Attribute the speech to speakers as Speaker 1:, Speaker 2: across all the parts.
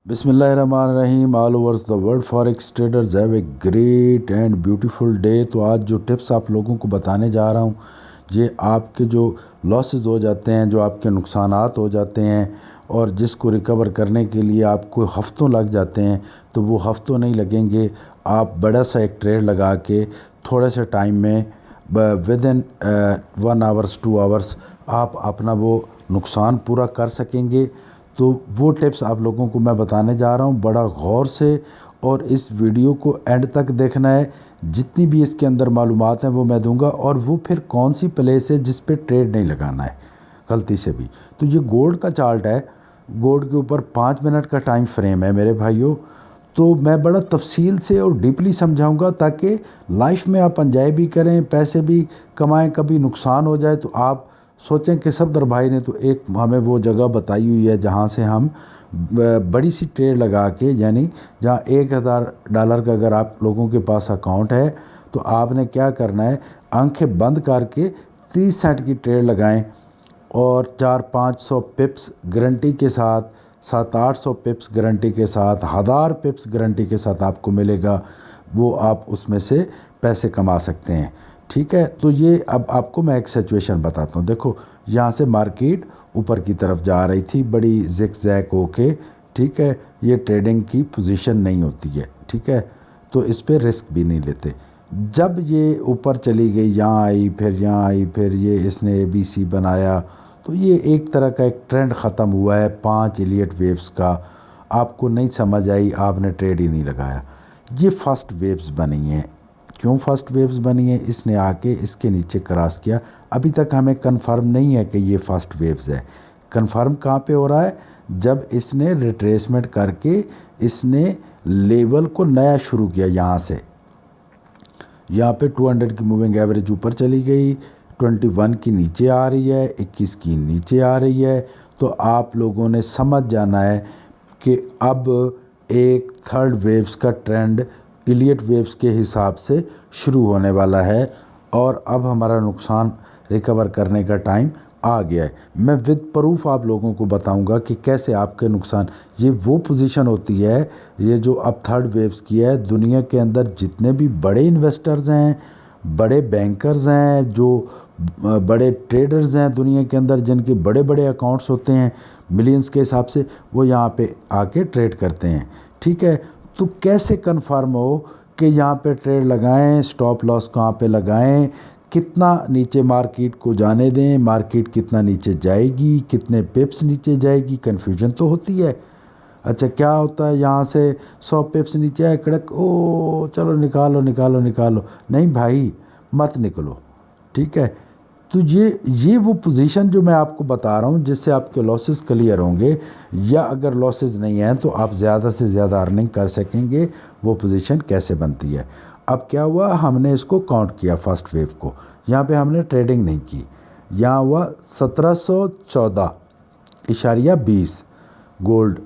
Speaker 1: बिस्मिल्लाहिर्रहमानिर्रहीम। All over the world forex traders have a great and beautiful day. तो आज जो टिप्स आप लोगों को बताने जा रहा हूँ, ये आपके जो लॉसेस हो जाते हैं, जो आपके नुकसानात हो जाते हैं और जिसको रिकवर करने के लिए आपको हफ्तों लग जाते हैं, तो वो हफ्तों नहीं लगेंगे। आप बड़ा सा एक ट्रेड लगा के थोड़े से टाइम में विद इन 1 आवर्स 2 आवर्स आप अपना वो नुकसान पूरा कर सकेंगे। तो वो टिप्स आप लोगों को मैं बताने जा रहा हूँ, बड़ा गौर से, और इस वीडियो को एंड तक देखना है। जितनी भी इसके अंदर मालूमात हैं वो मैं दूंगा, और वो फिर कौन सी प्लेस है जिस पे ट्रेड नहीं लगाना है गलती से भी। तो ये गोल्ड का चार्ट है, गोल्ड के ऊपर 5 मिनट का टाइम फ्रेम है मेरे भाइयों। तो मैं बड़ा तफसील से और डीपली समझाऊंगा ताकि लाइफ में आप एंजॉय भी करें, पैसे भी कमाएं। कभी नुकसान हो जाए तो आप सोचें कि सफदर भाई ने तो एक हमें वो जगह बताई हुई है जहाँ से हम बड़ी सी ट्रेड लगा के, यानी जहाँ $1000 का अगर आप लोगों के पास अकाउंट है तो आपने क्या करना है, आंखें बंद करके 30 सेंट की ट्रेड लगाएं और 400-500 पिप्स गारंटी के साथ, 700-800 पिप्स गारंटी के साथ, 1000 पिप्स गारंटी के साथ आपको मिलेगा। वो आप उसमें से पैसे कमा सकते हैं। ठीक है, तो ये अब आपको मैं एक सिचुएशन बताता हूँ। देखो, यहाँ से मार्केट ऊपर की तरफ जा रही थी बड़ी ज़िग-ज़ैग होके। ठीक है, ये ट्रेडिंग की पोजीशन नहीं होती है। ठीक है, तो इस पे रिस्क भी नहीं लेते। जब ये ऊपर चली गई, यहाँ आई, फिर यहाँ आई, फिर ये इसने ABC बनाया, तो ये एक तरह का एक ट्रेंड ख़त्म हुआ है 5 इलियट वेव्स का। आपको नहीं समझ आई, आपने ट्रेड ही नहीं लगाया। ये फर्स्ट वेव्स बनी हैं। क्यों फर्स्ट वेव्स बनी है? इसने आके इसके नीचे क्रॉस किया। अभी तक हमें कंफर्म नहीं है कि ये फर्स्ट वेव्स है। कंफर्म कहाँ पे हो रहा है? जब इसने रिट्रेसमेंट करके इसने लेवल को नया शुरू किया। यहाँ से यहाँ पे 200 की मूविंग एवरेज ऊपर चली गई, 21 की नीचे आ रही है, 21 की नीचे आ रही है। तो आप लोगों ने समझ जाना है कि अब एक थर्ड वेव्स का ट्रेंड इलियट वेव्स के हिसाब से शुरू होने वाला है, और अब हमारा नुकसान रिकवर करने का टाइम आ गया है। मैं विद प्रूफ आप लोगों को बताऊंगा कि कैसे आपके नुकसान, ये वो पोजीशन होती है, ये जो अब थर्ड वेव्स की है। दुनिया के अंदर जितने भी बड़े इन्वेस्टर्स हैं, बड़े बैंकर्स हैं, जो बड़े ट्रेडर्स हैं दुनिया के अंदर, जिनके बड़े बड़े अकाउंट्स होते हैं मिलियंस के हिसाब से, वो यहाँ पे आके ट्रेड करते हैं। ठीक है, तो कैसे कंफर्म हो कि यहाँ पे ट्रेड लगाएं, स्टॉप लॉस कहाँ पे लगाएं, कितना नीचे मार्केट को जाने दें, मार्केट कितना नीचे जाएगी, कितने पिप्स नीचे जाएगी, कन्फ्यूजन तो होती है। अच्छा, क्या होता है, यहाँ से 100 पिप्स नीचे आए, कड़क, ओ चलो निकालो निकालो निकालो। नहीं भाई, मत निकलो। ठीक है, तो ये वो पोजीशन जो मैं आपको बता रहा हूँ जिससे आपके लॉसेस क्लियर होंगे, या अगर लॉसेस नहीं हैं तो आप ज़्यादा से ज़्यादा अर्निंग कर सकेंगे। वो पोजीशन कैसे बनती है? अब क्या हुआ, हमने इसको काउंट किया फर्स्ट वेव को। यहाँ पे हमने ट्रेडिंग नहीं की। यहाँ हुआ 1714.20 गोल्ड,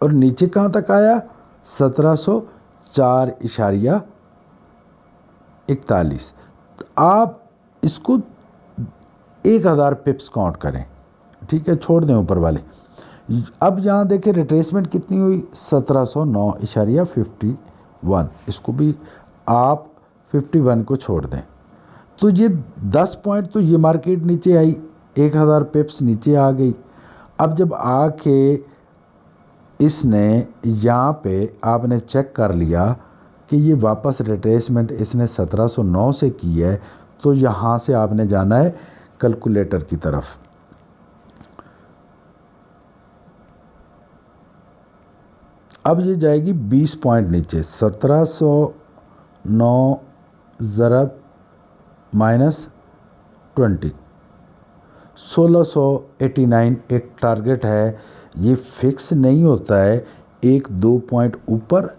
Speaker 1: और नीचे कहाँ तक आया? 1704.41। आप इसको 1000 पिप्स काउंट करें। ठीक है, छोड़ दें ऊपर वाले। अब यहाँ देखें रिट्रेसमेंट कितनी हुई, 1709.51। इसको भी आप 51 को छोड़ दें, तो ये 10 पॉइंट तो ये मार्केट नीचे आई, 1000 पिप्स नीचे आ गई। अब जब आके इसने यहाँ पे आपने चेक कर लिया कि ये वापस रिट्रेसमेंट इसने 1709 से की है, तो यहाँ से आपने जाना है कैलकुलेटर की तरफ। अब ये जाएगी 20 पॉइंट नीचे, 1709 ज़रब -20, 1689 एक टारगेट है। ये फिक्स नहीं होता है, 1-2 पॉइंट ऊपर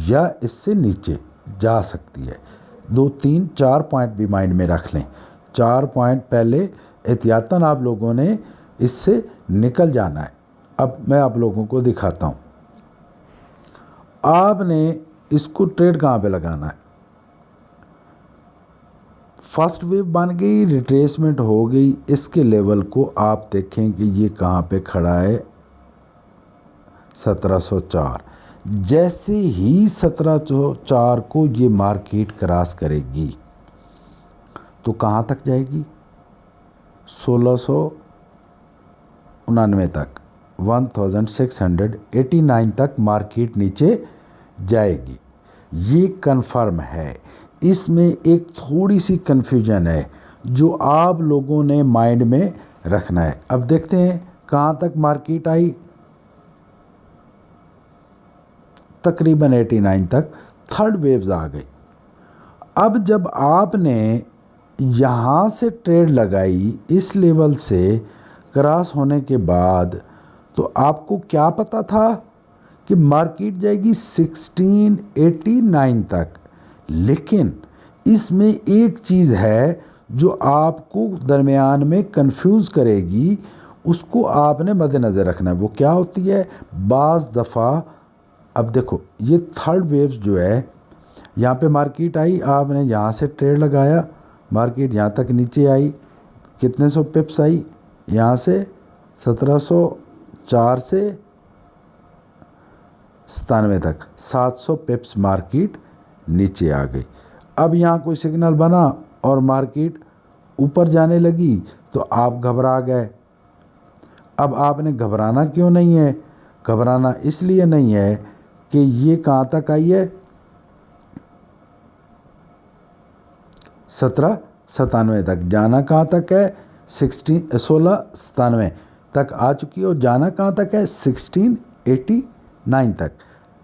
Speaker 1: या इससे नीचे जा सकती है। 2-3-4 पॉइंट भी माइंड में रख लें। 4 पॉइंट पहले एहतियातन आप लोगों ने इससे निकल जाना है। अब मैं आप लोगों को दिखाता हूँ। आपने इसको ट्रेड कहाँ पे लगाना है? फर्स्ट वेव बन गई, रिट्रेसमेंट हो गई, इसके लेवल को आप देखें कि ये कहाँ पे खड़ा है। 1704। जैसे ही 1704 को ये मार्केट क्रॉस करेगी तो कहाँ तक जाएगी? 1699 तक, 1689 तक मार्केट नीचे जाएगी। ये कन्फर्म है। इसमें एक थोड़ी सी कन्फ्यूजन है जो आप लोगों ने माइंड में रखना है। अब देखते हैं कहाँ तक मार्केट आई। तकरीबन 89 तक थर्ड वेव्स आ गई। अब जब आपने यहाँ से ट्रेड लगाई इस लेवल से क्रॉस होने के बाद, तो आपको क्या पता था कि मार्केट जाएगी 1689 तक। लेकिन इसमें एक चीज़ है जो आपको दरमियान में कंफ्यूज करेगी, उसको आपने मद्देनज़र रखना है। वो क्या होती है? बाज़ दफ़ा, अब देखो ये थर्ड वेव्स जो है, यहाँ पे मार्केट आई, आपने यहाँ से ट्रेड लगाया, मार्केट यहाँ तक नीचे आई, कितने सौ पिप्स आई? यहाँ से 1704 से 97 तक 700 पिप्स मार्केट नीचे आ गई। अब यहाँ कोई सिग्नल बना और मार्केट ऊपर जाने लगी तो आप घबरा गए। अब आपने घबराना क्यों नहीं है? घबराना इसलिए नहीं है कि ये कहाँ तक आई है, 1797 तक। जाना कहाँ तक है? 1697 तक आ चुकी है और जाना कहाँ तक है? 1689 तक।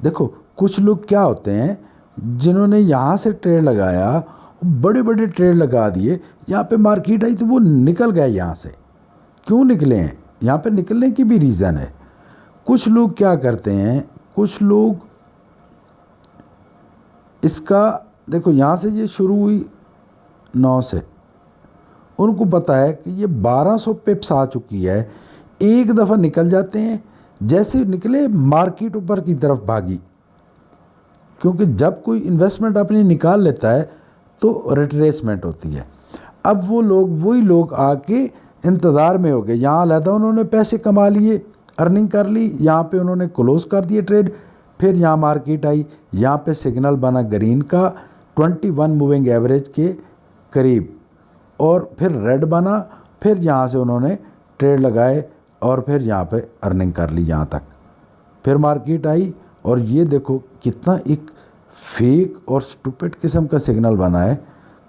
Speaker 1: देखो कुछ लोग क्या होते हैं जिन्होंने यहाँ से ट्रेड लगाया, बड़े बड़े ट्रेड लगा दिए, यहाँ पे मार्केट आई तो वो निकल गए यहाँ से। क्यों निकले हैं? यहाँ पे निकलने की भी रीज़न है। कुछ लोग क्या करते हैं, कुछ लोग इसका, देखो यहाँ से ये शुरू हुई 9 से, उनको पता है कि ये 1200 पिप्स आ चुकी है, एक दफ़ा निकल जाते हैं। जैसे निकले मार्केट ऊपर की तरफ भागी, क्योंकि जब कोई इन्वेस्टमेंट अपनी निकाल लेता है तो रिट्रेसमेंट होती है। अब वो लोग, वही लोग आके इंतज़ार में हो गए। यहाँ अलहदा उन्होंने पैसे कमा लिए, अर्निंग कर ली, यहाँ पे उन्होंने क्लोज़ कर दिए ट्रेड। फिर यहाँ मार्केट आई, यहाँ पे सिग्नल बना ग्रीन का 21 मूविंग एवरेज के करीब, और फिर रेड बना। फिर यहाँ से उन्होंने ट्रेड लगाए और फिर यहाँ पे अर्निंग कर ली यहाँ तक। फिर मार्केट आई और ये देखो कितना एक फेक और स्टूपिड किस्म का सिग्नल बना है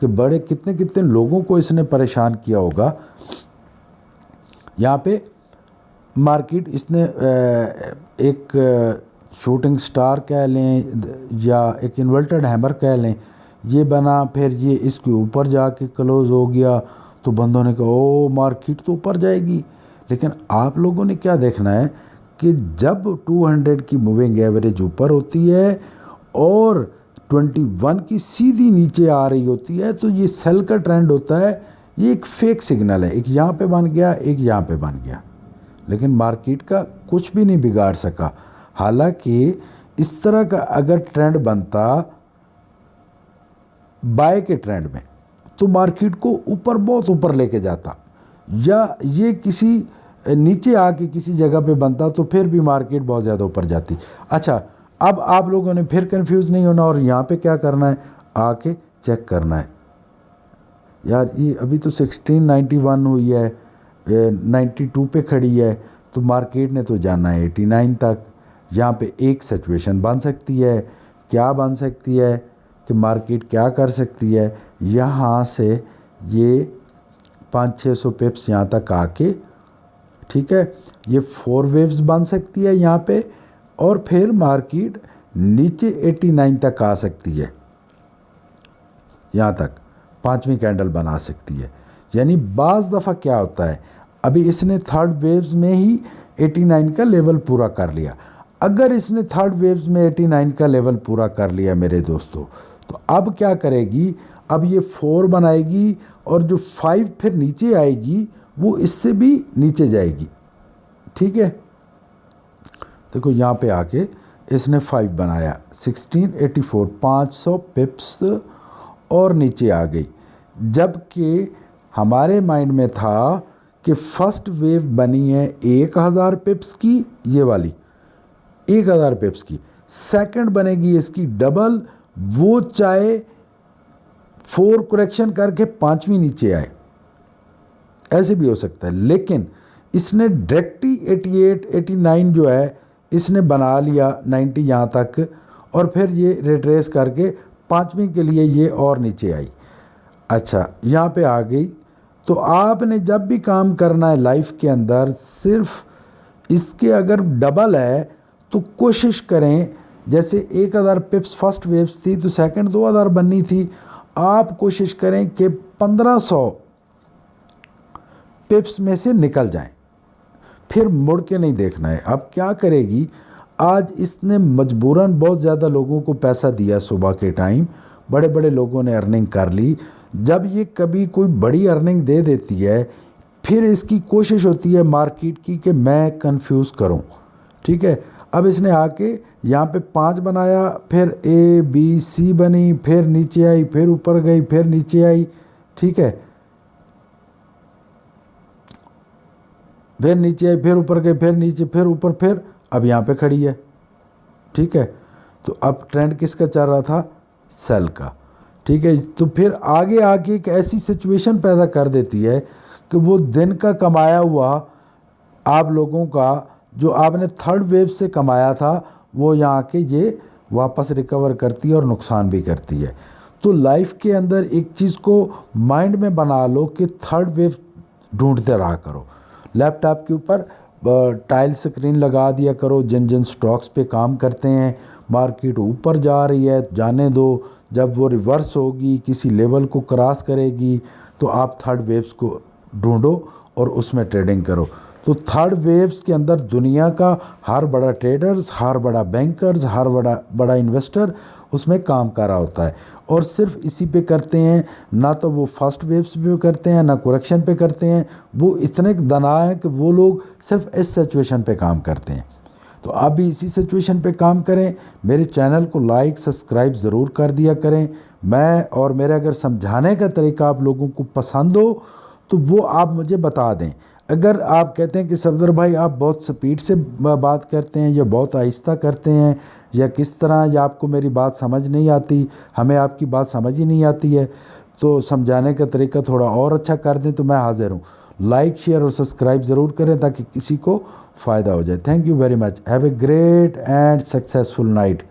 Speaker 1: कि बड़े कितने कितने लोगों को इसने परेशान किया होगा। यहाँ पे मार्केट इसने एक शूटिंग स्टार कह लें या एक इन्वर्टेड हैमर कह लें, ये बना, फिर ये इसके ऊपर जाके क्लोज़ हो गया तो बंदों ने कहा ओ मार्केट तो ऊपर जाएगी। लेकिन आप लोगों ने क्या देखना है कि जब 200 की मूविंग एवरेज ऊपर होती है और 21 की सीधी नीचे आ रही होती है तो ये सेल का ट्रेंड होता है। ये एक फेक सिग्नल है, एक यहाँ पे बन गया, एक यहाँ पे बन गया, लेकिन मार्केट का कुछ भी नहीं बिगाड़ सका। हालांकि इस तरह का अगर ट्रेंड बनता बाय के ट्रेंड में तो मार्केट को ऊपर, बहुत ऊपर लेके जाता, या ये किसी नीचे आके किसी जगह पे बनता तो फिर भी मार्केट बहुत ज़्यादा ऊपर जाती। अच्छा, अब आप लोगों ने फिर कंफ्यूज नहीं होना और यहाँ पे क्या करना है, आके चेक करना है। यार ये अभी तो 1691 हुई है, 92 पे खड़ी है, तो मार्केट ने तो जाना है 89 तक। यहाँ पे एक सिचुएशन बन सकती है, क्या बन सकती है कि मार्केट क्या कर सकती है, यहाँ से ये 500-600 पिप्स यहाँ तक आके, ठीक है, ये 4 वेव्स बन सकती है यहाँ पे, और फिर मार्केट नीचे 89 तक आ सकती है, यहाँ तक 5वीं कैंडल बना सकती है। यानी बाज़ दफ़ा क्या होता है, अभी इसने थर्ड वेव्स में ही 89 का लेवल पूरा कर लिया। अगर इसने थर्ड वेव्स में 89 का लेवल पूरा कर लिया मेरे दोस्तों, तो अब क्या करेगी, अब ये 4 बनाएगी और जो 5 फिर नीचे आएगी वो इससे भी नीचे जाएगी। ठीक है, देखो यहाँ पे आके इसने 5 बनाया, 1684, 500 पिप्स और नीचे आ गई। जबकि हमारे माइंड में था कि फर्स्ट वेव बनी है 1000 पिप्स की, ये वाली, 1000 पिप्स की। सेकंड बनेगी इसकी डबल, वो चाहे 4 करेक्शन करके 5वीं नीचे आए, ऐसे भी हो सकता है। लेकिन इसने डायरेक्टली 88 89 जो है इसने बना लिया 90 यहाँ तक, और फिर ये रिट्रेस करके 5वीं के लिए ये और नीचे आई। अच्छा, यहाँ पे आ गई। तो आपने जब भी काम करना है लाइफ के अंदर, सिर्फ इसके अगर डबल है तो कोशिश करें, जैसे 1000 पिप्स फर्स्ट वेव्स थी तो सेकंड 2000 बननी थी, आप कोशिश करें कि 1500 पिप्स में से निकल जाएं, फिर मुड़ के नहीं देखना है। अब क्या करेगी, आज इसने मजबूरन बहुत ज़्यादा लोगों को पैसा दिया, सुबह के टाइम बड़े बड़े लोगों ने अर्निंग कर ली। जब ये कभी कोई बड़ी अर्निंग दे देती है, फिर इसकी कोशिश होती है मार्केट की कि मैं कंफ्यूज करूं, ठीक है। अब इसने आके यहाँ पे 5 बनाया, फिर ए बी सी बनी, फिर नीचे आई, फिर ऊपर गई, फिर नीचे आई, ठीक है, फिर नीचे आई, फिर ऊपर गई, फिर नीचे, फिर ऊपर, फिर अब यहाँ पे खड़ी है, ठीक है। तो अब ट्रेंड किसका चल रहा था, सेल का, ठीक है। तो फिर आगे आके एक ऐसी सिचुएशन पैदा कर देती है कि वो दिन का कमाया हुआ आप लोगों का, जो आपने थर्ड वेव से कमाया था, वो यहाँ के ये वापस रिकवर करती है और नुकसान भी करती है। तो लाइफ के अंदर एक चीज़ को माइंड में बना लो कि थर्ड वेव ढूंढते रहा करो। लैपटॉप के ऊपर टाइल स्क्रीन लगा दिया करो, जिन जिन स्टॉक्स पे काम करते हैं, मार्केट ऊपर जा रही है जाने दो, जब वो रिवर्स होगी किसी लेवल को क्रॉस करेगी तो आप थर्ड वेव्स को ढूंढो और उसमें ट्रेडिंग करो। तो थर्ड वेव्स के अंदर दुनिया का हर बड़ा ट्रेडर्स, हर बड़ा बैंकर्स, हर बड़ा इन्वेस्टर उसमें काम कर रहा होता है, और सिर्फ इसी पे करते हैं। ना तो वो फर्स्ट वेव्स पे करते हैं, ना करेक्शन पे करते हैं। वो इतने दना है कि वो लोग सिर्फ इस सिचुएशन पे काम करते हैं। तो आप भी इसी सिचुएशन पे काम करें। मेरे चैनल को लाइक सब्सक्राइब ज़रूर कर दिया करें। मैं और मेरे अगर समझाने का तरीका आप लोगों को पसंद हो तो वो आप मुझे बता दें। अगर आप कहते हैं कि सफदर भाई आप बहुत स्पीड से बात करते हैं या बहुत आहिस्ता करते हैं या किस तरह, या आपको मेरी बात समझ नहीं आती, हमें आपकी बात समझ ही नहीं आती है, तो समझाने का तरीका थोड़ा और अच्छा कर दें तो मैं हाज़िर हूँ। लाइक शेयर और सब्सक्राइब ज़रूर करें ताकि किसी को फ़ायदा हो जाए। Thank you very much. Have a great and successful night.